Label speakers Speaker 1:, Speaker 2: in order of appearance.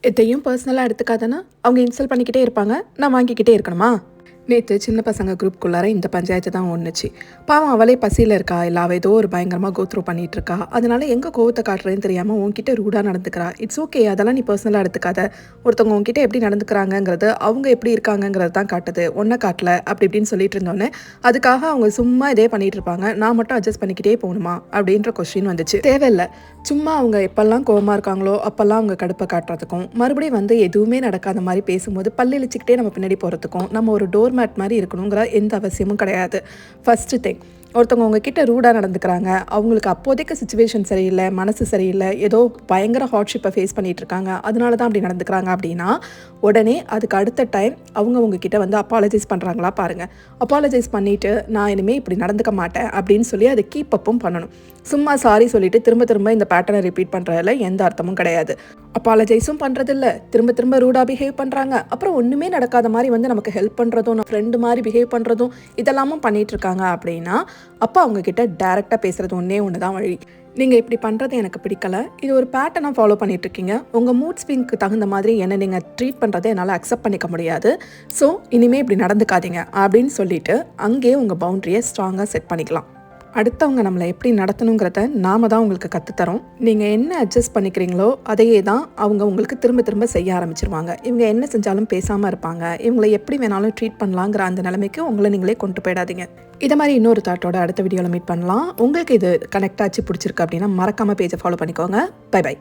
Speaker 1: எதையும் பர்சனலாக எடுத்துக்காதன்னா அவங்க இன்ஸ்டால் பண்ணிக்கிட்டே இருப்பாங்க, நான் வாங்கிக்கிட்டே இருக்கணுமா? நேற்று சின்ன பசங்க குரூப்குள்ளார இந்த பஞ்சாயத்து தான் ஒன்றுச்சு. பாவம் அவளே பசியில் இருக்கா, இல்லை அவள் ஏதோ ஒரு பயங்கரமாக கோத்ரூ பண்ணிகிட்டு இருக்கா. அதனால எங்கே கோவத்தை காட்டுறதுன்னு தெரியாமல் உன்கிட்ட ரூடாக நடந்துக்கிறா. இட்ஸ் ஓகே, அதெல்லாம் நீ பர்சனலாக எடுத்துக்காத. ஒருத்தவங்க உங்ககிட்ட எப்படி நடந்துக்கிறாங்கங்கிறது அவங்க எப்படி இருக்காங்கங்கிறது தான் காட்டுது, ஒன்றை காட்டல அப்படி இப்படின்னு சொல்லிட்டு இருந்தோன்னே அதுக்காக அவங்க சும்மா இதே பண்ணிகிட்டு இருப்பாங்க, நான் மட்டும் அட்ஜஸ்ட் பண்ணிக்கிட்டே போகணுமா அப்படின்ற கொஸ்டின் வந்துச்சு. தேவையில்லை, சும்மா அவங்க எப்பெல்லாம் கோவமாக இருக்காங்களோ அப்போல்லாம் அவங்க கடுப்பை காட்டுறதுக்கும், மறுபடியும் வந்து எதுவுமே நடக்காத மாதிரி பேசும்போது பல்லிழிச்சிக்கிட்டே நம்ம பின்னாடி போகிறதுக்கும் நம்ம ஒரு டோர் மேட் மாதிரி இருக்கணுங்கிற எந்த அவசியமும் கிடையாது. ஃபஸ்ட்டு திங், ஒருத்தவங்க உங்ககிட்ட ரூடாக நடந்துக்கிறாங்க, அவங்களுக்கு அப்போதைக்கு சுச்சுவேஷன் சரியில்லை, மனசு சரியில்லை, ஏதோ பயங்கர ஹார்ட்ஷிப்பை ஃபேஸ் பண்ணிகிட்டு இருக்காங்க, அதனால தான் அப்படி நடந்துக்கிறாங்க அப்படின்னா உடனே அதுக்கு அடுத்த டைம் அவங்க உங்ககிட்ட வந்து அப்பாலஜைஸ் பண்ணுறாங்களா பாருங்கள். அப்பாலஜைஸ் பண்ணிவிட்டு நான் இனிமேல் இப்படி நடந்துக்க மாட்டேன் அப்படின்னு சொல்லி அதை கீப் அப்பும் பண்ணணும். சும்மா சாரி சொல்லிவிட்டு திரும்ப திரும்ப இந்த பேட்டர்னை ரிப்பீட் பண்ணுறதுல எந்த அர்த்தமும் கிடையாது. அப்பாலஜைஸும் பண்ணுறதில்ல, திரும்ப திரும்ப ரூடாக பிஹேவ் பண்ணுறாங்க, அப்புறம் ஒன்றுமே நடக்காத மாதிரி வந்து நமக்கு ஹெல்ப் பண்ணுறதும் ஃப்ரெண்டு மாதிரி பிஹேவ் பண்ணுறதும் இதெல்லாமும் பண்ணிகிட்ருக்காங்க அப்படின்னா அப்போ அவங்கக்கிட்ட டேரெக்டாக பேசுகிறது ஒன்று தான் வழி. நீங்கள் இப்படி பண்ணுறது எனக்கு பிடிக்கலை, இது ஒரு பேட்டர்னாக ஃபாலோ பண்ணிகிட்ருக்கீங்க, உங்கள் மூட் ஸ்விங்க்கு தகுந்த மாதிரி என்னை நீங்கள் ட்ரீட் பண்ணுறதை என்னால் அக்செப்ட் பண்ணிக்க முடியாது, ஸோ இனிமேல் இப்படி நடந்துக்காதீங்க அப்படின்னு சொல்லிவிட்டு அங்கேயே உங்கள் பவுண்ட்ரியை ஸ்ட்ராங்காக செட் பண்ணிக்கலாம். அடுத்தவங்க நம்மளை எப்படி நடத்தணுங்கிறத நாம தான் உங்களுக்கு கற்றுத்தரோம். நீங்கள் என்ன அட்ஜஸ்ட் பண்ணிக்கிறீங்களோ அதையே தான் அவங்க உங்களுக்கு திரும்ப திரும்ப செய்ய ஆரம்பிச்சிருவாங்க. இவங்க என்ன செஞ்சாலும் பேசாமல் இருப்பாங்க, இவங்களை எப்படி வேணாலும் ட்ரீட் பண்ணலாங்கிற அந்த நிலைமைக்கு உங்களை நீங்களே கொண்டு போயிடாதீங்க. இதை மாதிரி இன்னொரு தாட்டோட அடுத்த வீடியோவில் மீட் பண்ணலாம். உங்களுக்கு இது கனெக்ட் ஆச்சு பிடிச்சிருக்கு அப்படின்னா மறக்காமல் பேஜை ஃபாலோ பண்ணிக்கோங்க. Bye by.